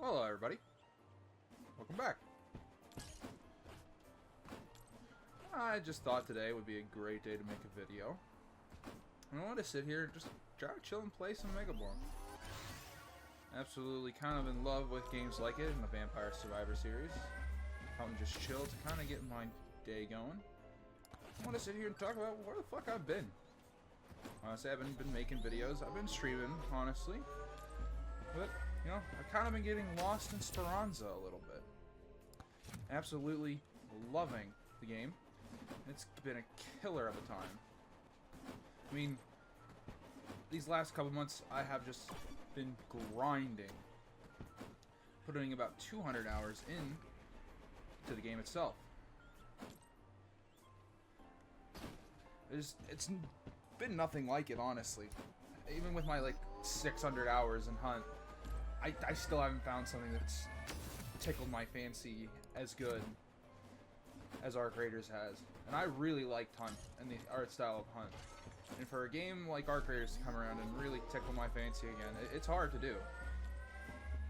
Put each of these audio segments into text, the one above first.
Hello everybody, welcome back. I just thought today would be a great day to make a video. I want to sit here and just try to chill and play some Megaborn. Absolutely kind of in love with games like it in the Vampire Survivor series. I'm just chill to kind of get my day going. I want to sit here and talk about where the fuck I've been. Honestly, I haven't been making videos. I've been streaming, honestly. But, you know, I've kind of been getting lost in Speranza a little bit. Absolutely loving the game. It's been a killer of a time. I mean, these last couple months, I have just been grinding. Putting about 200 hours in to the game itself. It's been nothing like it, honestly. Even with my, like, 600 hours in Hunt, I still haven't found something that's tickled my fancy as good as Arc Raiders has. And I really liked Hunt and the art style of Hunt. And for a game like Arc Raiders to come around and really tickle my fancy again, it's hard to do.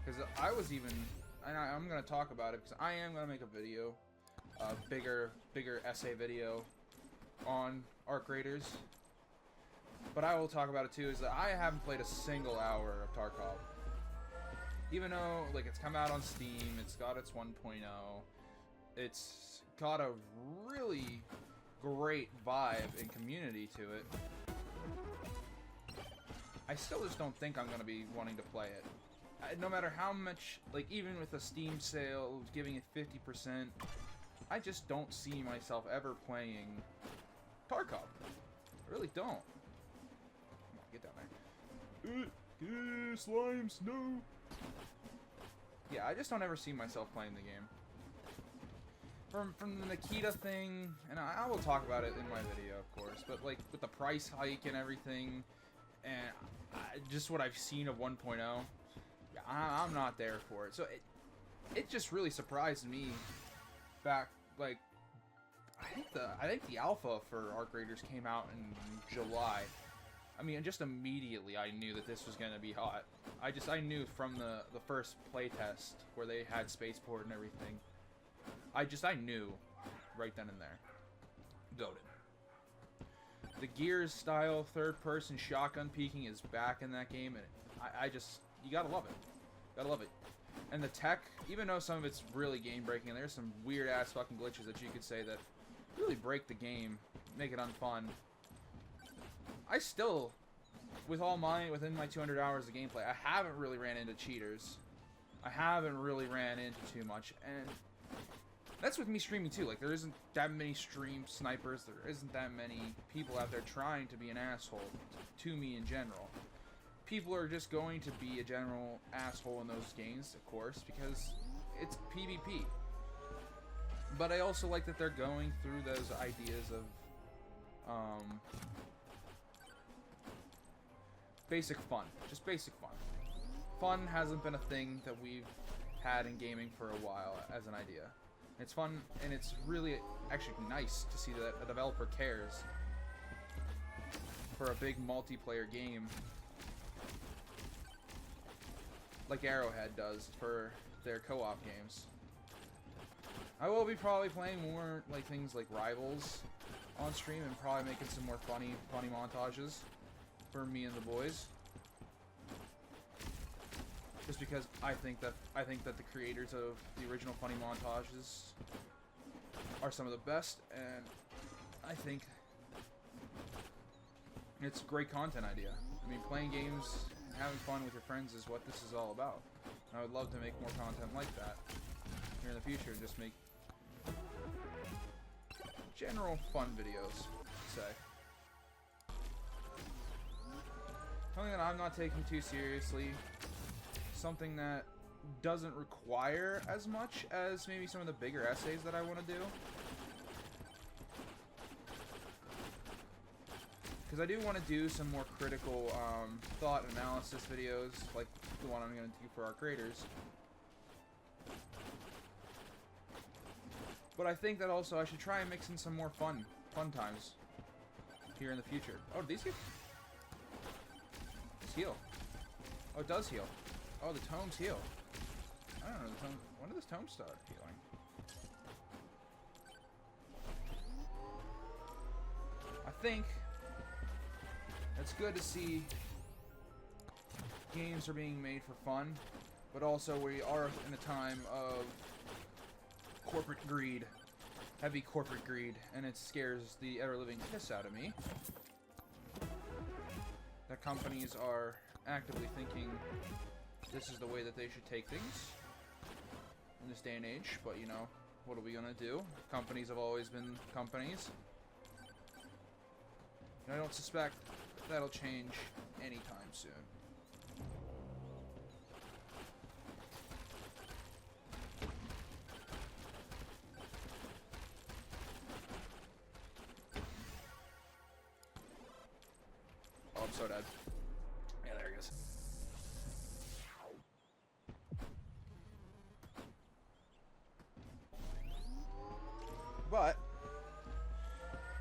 Because I was even, and I'm going to talk about it, because I am going to make a video, a bigger essay video on Arc Raiders. But I will talk about it too, is that I haven't played a single hour of Tarkov. Even though, like, it's come out on Steam, it's got its 1.0, it's got a really great vibe and community to it, I still just don't think I'm going to be wanting to play it. No matter how much, like, even with a Steam sale, giving it 50%, I just don't see myself ever playing Tarkov. I really don't. Come on, get down there. Slimes, no! Yeah, I just don't ever see myself playing the game. From the Nikita thing, and I will talk about it in my video, of course, but like with the price hike and everything, and just what I've seen of 1.0, yeah, I'm not there for it. So it just really surprised me back, like, I think the alpha for Arc Raiders came out in July. I mean, just immediately I knew that this was going to be hot. I knew from the first playtest where they had Spaceport and everything. I knew right then and there. Goated. The Gears style third-person shotgun peeking is back in that game, and you gotta love it. Gotta love it. And the tech, even though some of it's really game-breaking, and there's some weird-ass fucking glitches that you could say that really break the game, make it unfun. I still, within my 200 hours of gameplay, I haven't really ran into cheaters. I haven't really ran into too much, and that's with me streaming too. Like, there isn't that many stream snipers, there isn't that many people out there trying to be an asshole to me in general. People are just going to be a general asshole in those games, of course, because it's PvP. But I also like that they're going through those ideas of, basic fun. Just basic fun. Fun hasn't been a thing that we've had in gaming for a while as an idea. It's fun, and it's really actually nice to see that a developer cares for a big multiplayer game like Arrowhead does for their co-op games. I will be probably playing more like things like Rivals on stream and probably making some more funny montages for me and the boys. Just because I think that the creators of the original funny montages are some of the best, and I think it's a great content idea. I mean, playing games and having fun with your friends is what this is all about. And I would love to make more content like that here in the future, and just make general fun videos, say. Something that I'm not taking too seriously. Something that doesn't require as much as maybe some of the bigger essays that I want to do. Because I do want to do some more critical thought analysis videos, like the one I'm going to do for Arc Raiders. But I think that also I should try and mix in some more fun times here in the future. Oh, did these get... Let's heal. Oh, it does heal. Oh, the tomes heal. I don't know. When did this tome start healing? I think it's good to see games are being made for fun, but also we are in a time of corporate greed, heavy corporate greed, and it scares the ever-living piss out of me that companies are actively thinking this is the way that they should take things in this day and age. But, you know, what are we gonna do? Companies have always been companies. And I don't suspect that'll change anytime soon. Oh, I'm so dead. Yeah, there he is. But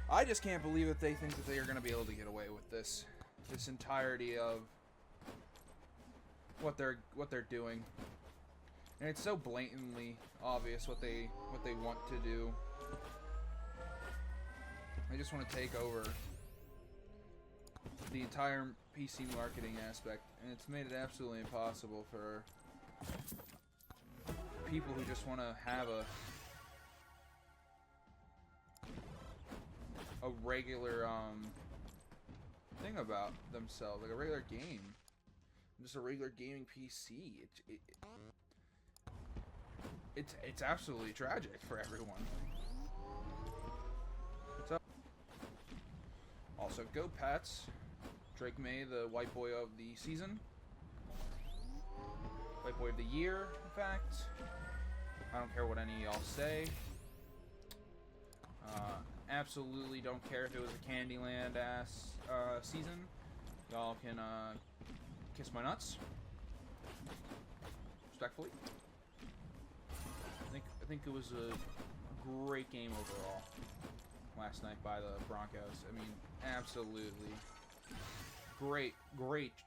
I just can't believe that they think that they are going to be able to get away with this entirety of what they're doing. And it's so blatantly obvious what they want to do. They just want to take over the entire PC marketing aspect, and it's made it absolutely impossible for people who just want to have a regular thing about themselves, like a regular game, just a regular gaming PC. It's absolutely tragic for everyone. So, also, go Pats. Drake May, the white boy of the season. White boy of the year, in fact. I don't care what any of y'all say. Absolutely don't care if it was a Candyland ass season. Y'all can kiss my nuts. Respectfully. I think it was a great game overall last night by the Broncos. I mean, absolutely great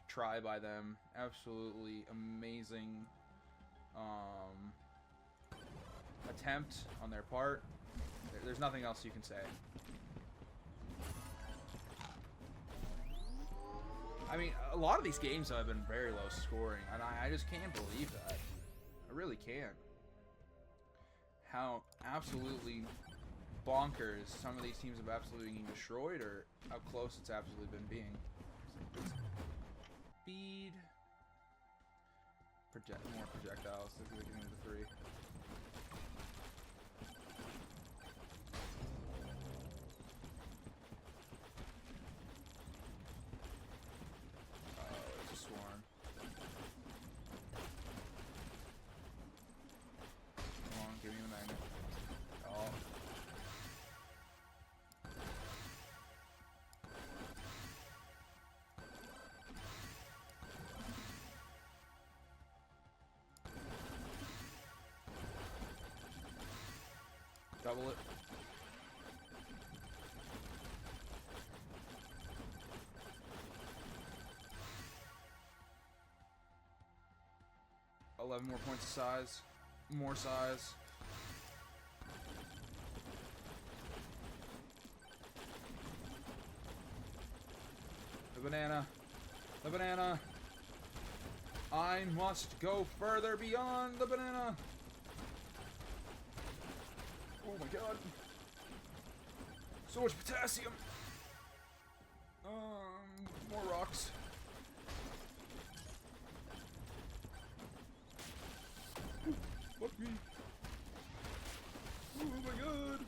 try by them. Absolutely amazing attempt on their part. There's nothing else you can say. I mean, a lot of these games have been very low scoring, and I just can't believe that. I really can't. How absolutely bonkers some of these teams have absolutely been destroyed, or how close it's absolutely been being. Speed. More projectiles. So we can move to 3. Double it. $11 more points of size. More size. The banana. The banana. I must go further beyond the banana. Oh my god. So much potassium. More rocks. Ooh, fuck me. Oh my god.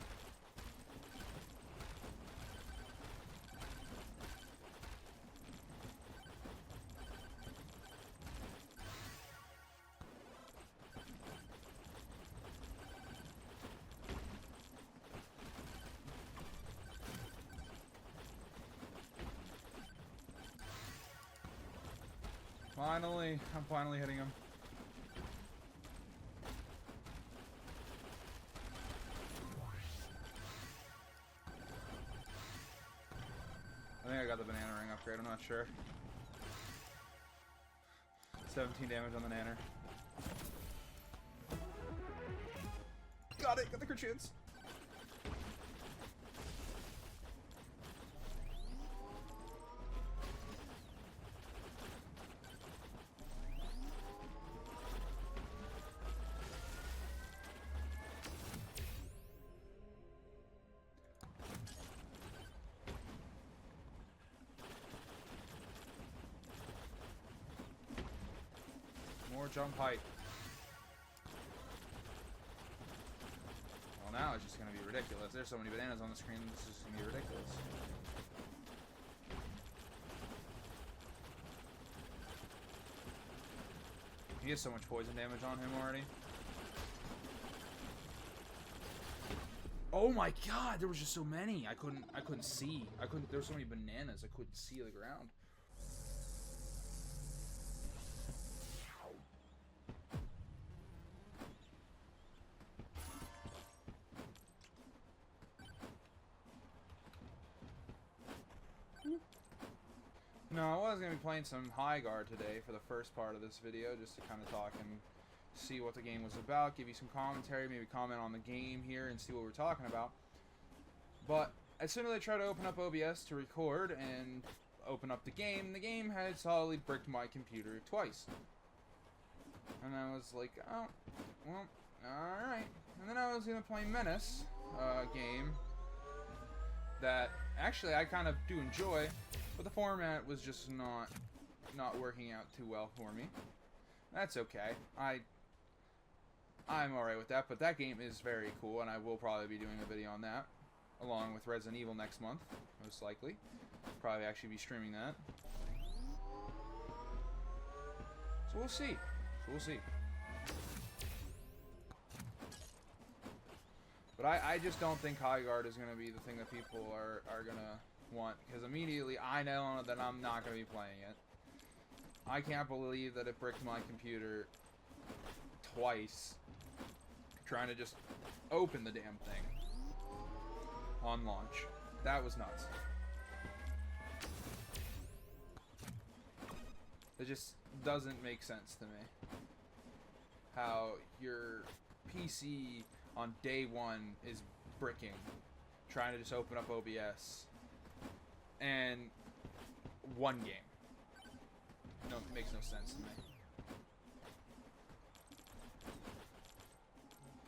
Finally, I'm finally hitting him. I think I got the banana ring upgrade, I'm not sure. 17 damage on the nanner. Got it. Got the crit chance. More jump height. Well, now it's just going to be ridiculous. There's so many bananas on the screen, this is going to be ridiculous. He has so much poison damage on him already. Oh my god, there was just so many. I couldn't see. There were so many bananas, I couldn't see the ground. No, I was going to be playing some High Guard today for the first part of this video, just to kind of talk and see what the game was about, give you some commentary, maybe comment on the game here and see what we're talking about. But as soon as I tried to open up OBS to record and open up the game had solidly bricked my computer twice. And I was like, oh, well, alright. And then I was going to play Menace, game that actually I kind of do enjoy. But the format was just not working out too well for me. That's okay. I'm alright with that, but that game is very cool, and I will probably be doing a video on that, along with Resident Evil next month, most likely. Probably actually be streaming that. So we'll see. But I just don't think High Guard is going to be the thing that people are going to want, because immediately I know that I'm not going to be playing it. I can't believe that it bricked my computer twice trying to just open the damn thing on launch. That was nuts. It just doesn't make sense to me how your PC on day one is bricking, trying to just open up OBS and one game. No, it makes no sense to me.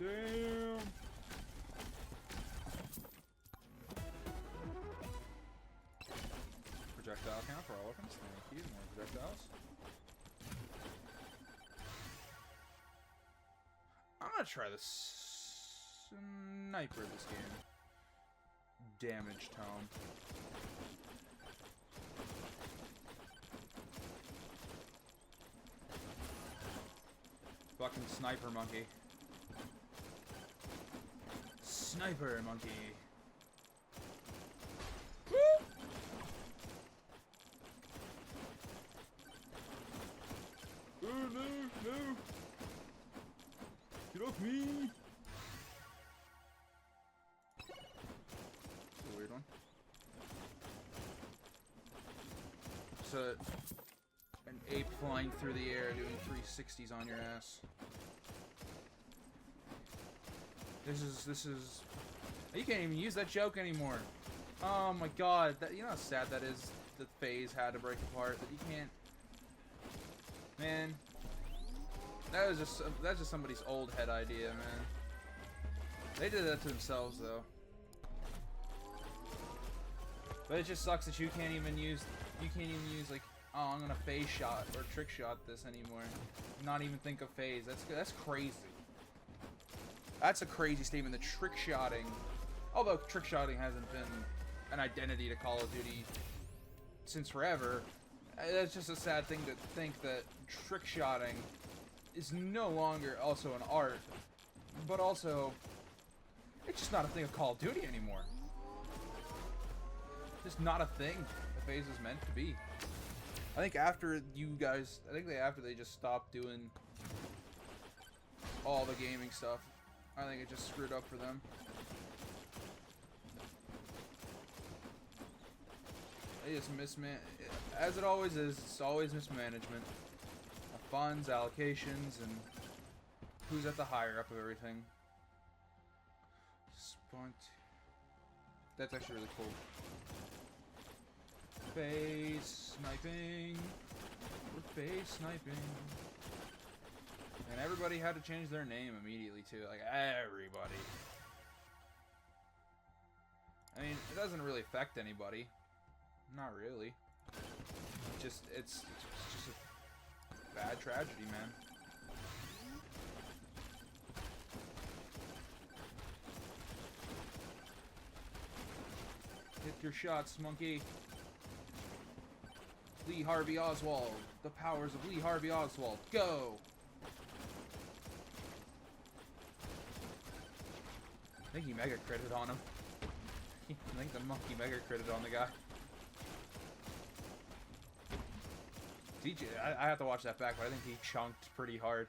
Damn. Projectile count for all weapons. Thank you. More projectiles. I'm gonna try the sniper this game. Damage tome. Fucking sniper monkey. Sniper monkey. Woo! Oh no, no! Get off me! That's a weird one. It's an ape flying through the air doing 360s on your ass. This is... You can't even use that joke anymore. Oh my god, you know how sad that is that FaZe had to break apart, that you can't... Man. That's just somebody's old head idea, man. They did that to themselves, though. But it just sucks that you can't even use, like, oh, I'm gonna phase shot or trick shot this anymore. Not even think of phase. That's crazy. That's a crazy statement. The trick shotting, although trick shotting hasn't been an identity to Call of Duty since forever, that's just a sad thing to think that trick shotting is no longer also an art, but also it's just not a thing of Call of Duty anymore. Just not a thing the phase is meant to be. I think after they just stopped doing all the gaming stuff, I think it just screwed up for them. They just as it always is, it's always mismanagement of funds, allocations, and who's at the higher up of everything. That's actually really cool. Face sniping. We're face sniping. And everybody had to change their name immediately too. Like everybody. I mean, it doesn't really affect anybody. Not really. It's just a bad tragedy, man. Hit your shots, monkey. Lee Harvey Oswald. The powers of Lee Harvey Oswald. Go! I think he mega critted on him. I think the monkey mega critted on the guy. DJ, I have to watch that back, but I think he chunked pretty hard.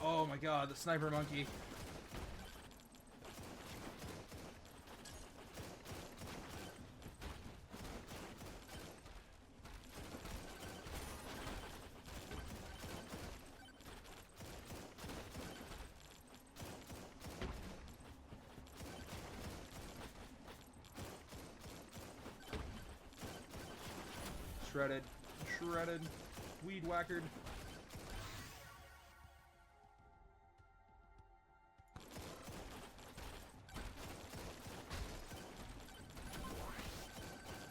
Oh my god, the sniper monkey. Shredded. Shredded. Weed whackered.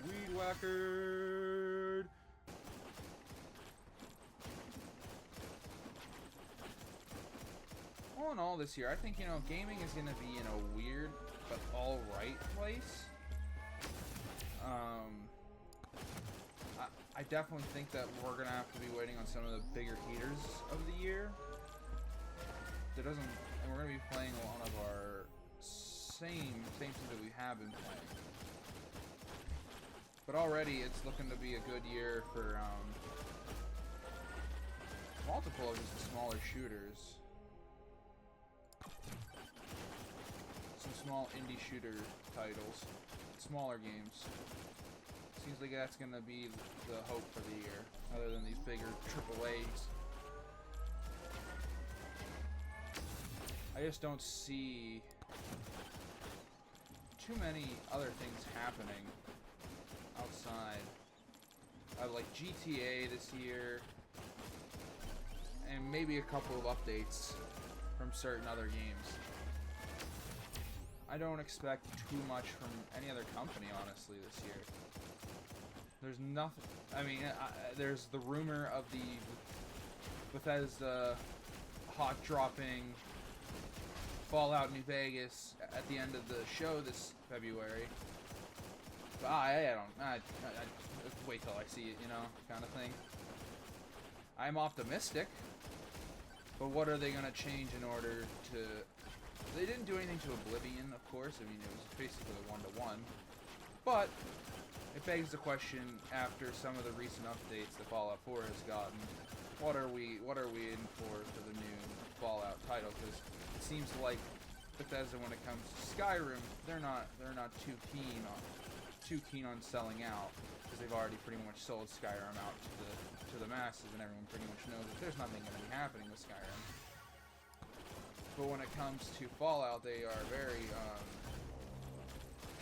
Weed whackered. All in all this year, I think, you know, gaming is going to be in a weird but alright place. I definitely think that we're gonna have to be waiting on some of the bigger heaters of the year. And we're gonna be playing a lot of our same things that we have been playing. But already it's looking to be a good year for multiple of just the smaller shooters. Some small indie shooter titles, smaller games. Seems like that's gonna be the hope for the year, other than these bigger AAAs. I just don't see too many other things happening outside of like GTA this year, and maybe a couple of updates from certain other games. I don't expect too much from any other company, honestly, this year. There's nothing. I mean, there's the rumor of the Bethesda hot dropping Fallout New Vegas at the end of the show this February. But I wait till I see it, you know, kind of thing. I'm optimistic, but what are they gonna change in order to? They didn't do anything to Oblivion, of course. I mean, it was basically a 1-to-1, but it begs the question, after some of the recent updates that Fallout 4 has gotten, what are we in for the new Fallout title? Because it seems like Bethesda, when it comes to Skyrim, they're not too keen on selling out, because they've already pretty much sold Skyrim out to the masses, and everyone pretty much knows that there's nothing going to be happening with Skyrim. But when it comes to Fallout, they are very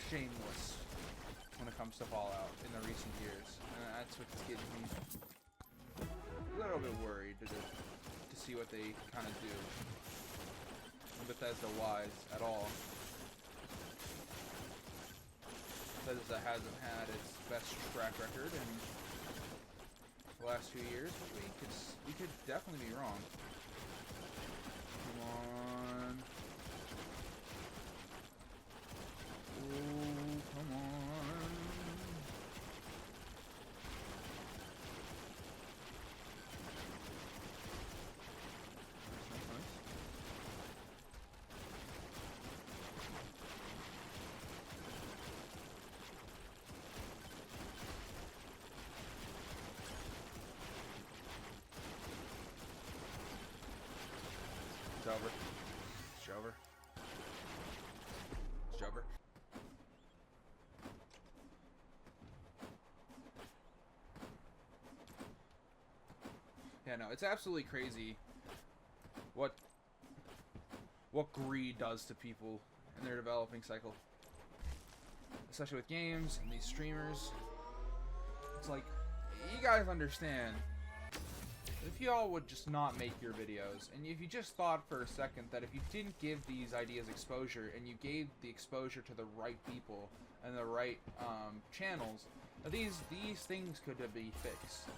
shameless when it comes to Fallout in the recent years. And that's what's getting me a little bit worried to see what they kind of do. Bethesda-wise at all. Bethesda hasn't had its best track record in the last few years, but we could definitely be wrong. Come on. Oh, come on. It's over. It's over. It's over. Yeah, no, it's absolutely crazy what greed does to people in their developing cycle, especially with games and these streamers. It's like, you guys understand, if y'all would just not make your videos, and if you just thought for a second that if you didn't give these ideas exposure, and you gave the exposure to the right people and the right channels, these things could be fixed.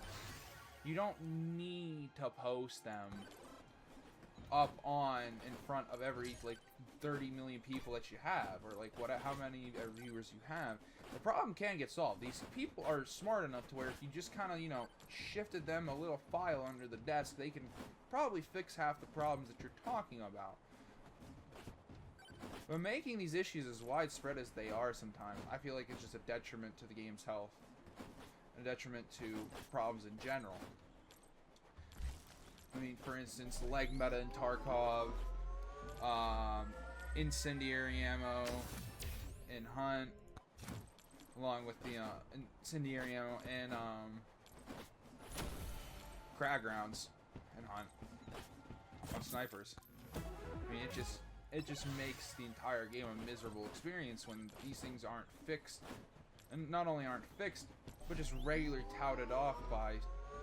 You don't need to post them up on in front of every like 30 million people that you have, or like how many viewers you have. The problem can get solved. These people are smart enough to where if you just kind of, you know, shifted them a little file under the desk, they can probably fix half the problems that you're talking about. But making these issues as widespread as they are sometimes, I feel like it's just a detriment to the game's health, and a detriment to problems in general. I mean, for instance, the leg meta in Tarkov, incendiary ammo in Hunt, along with the incendiary ammo and crag rounds in Hunt on snipers. I mean, it just makes the entire game a miserable experience when these things aren't fixed, and not only aren't fixed, but just regularly touted off by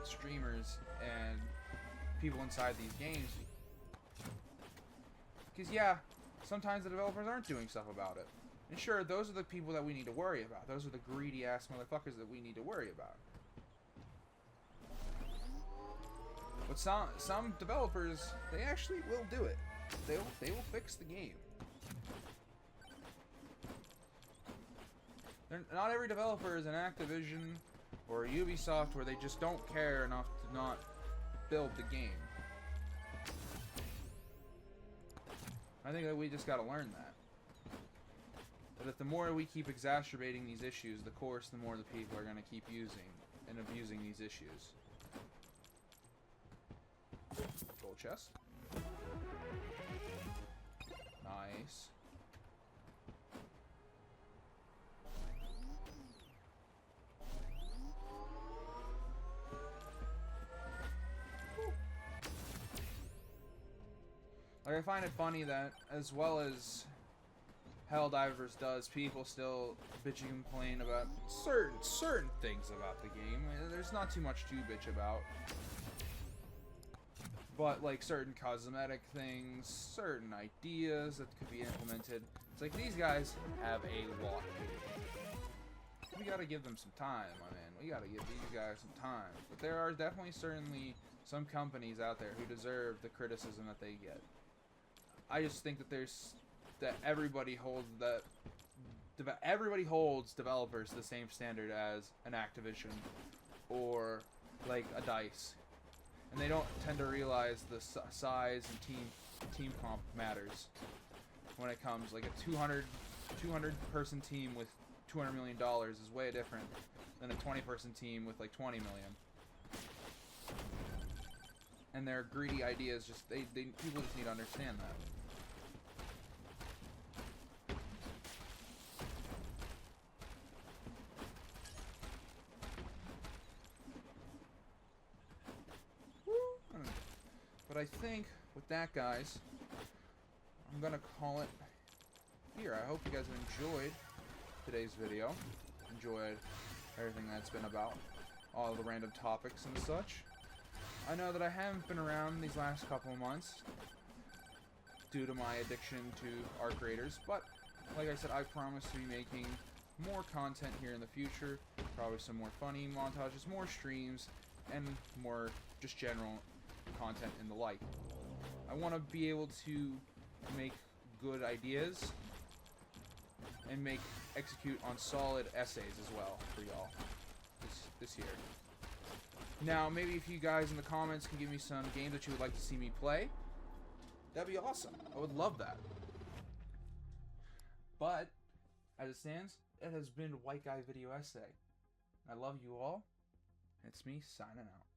streamers and people inside these games. Because yeah, sometimes the developers aren't doing stuff about it. And sure, those are the people that we need to worry about. Those are the greedy ass motherfuckers that we need to worry about. But some developers, they actually will do it. They will fix the game. Not every developer is an Activision or a Ubisoft where they just don't care enough to not build the game. I think that we just gotta learn that. That the more we keep exacerbating these issues, the more the people are gonna keep using and abusing these issues. Gold chest. Nice. Like, I find it funny that, as well as Helldivers does, people still bitch and complain about certain things about the game. There's not too much to bitch about. But, like, certain cosmetic things, certain ideas that could be implemented. It's like, these guys have a lot to do. We gotta give them some time, my man. We gotta give these guys some time. But there are definitely certainly some companies out there who deserve the criticism that they get. I just think that everybody holds developers to the same standard as an Activision or like a DICE, and they don't tend to realize the size and team comp matters when it comes. Like a 200 person team with $200 million is way different than a 20 person team with like 20 million. And their greedy ideas people just need to understand that. But I think with that, guys, I'm gonna call it here. I hope you guys have enjoyed today's video, enjoyed everything that's been about, all the random topics and such. I know that I haven't been around these last couple of months due to my addiction to Arc Raiders, but like I said, I promise to be making more content here in the future, probably some more funny montages, more streams, and more just general content and the like. I want to be able to make good ideas and execute on solid essays as well for y'all this year. Now, maybe if you guys in the comments can give me some games that you would like to see me play, that'd be awesome. I would love that. But as it stands, it has been White Guy Video Essay. I love you all. It's me signing out.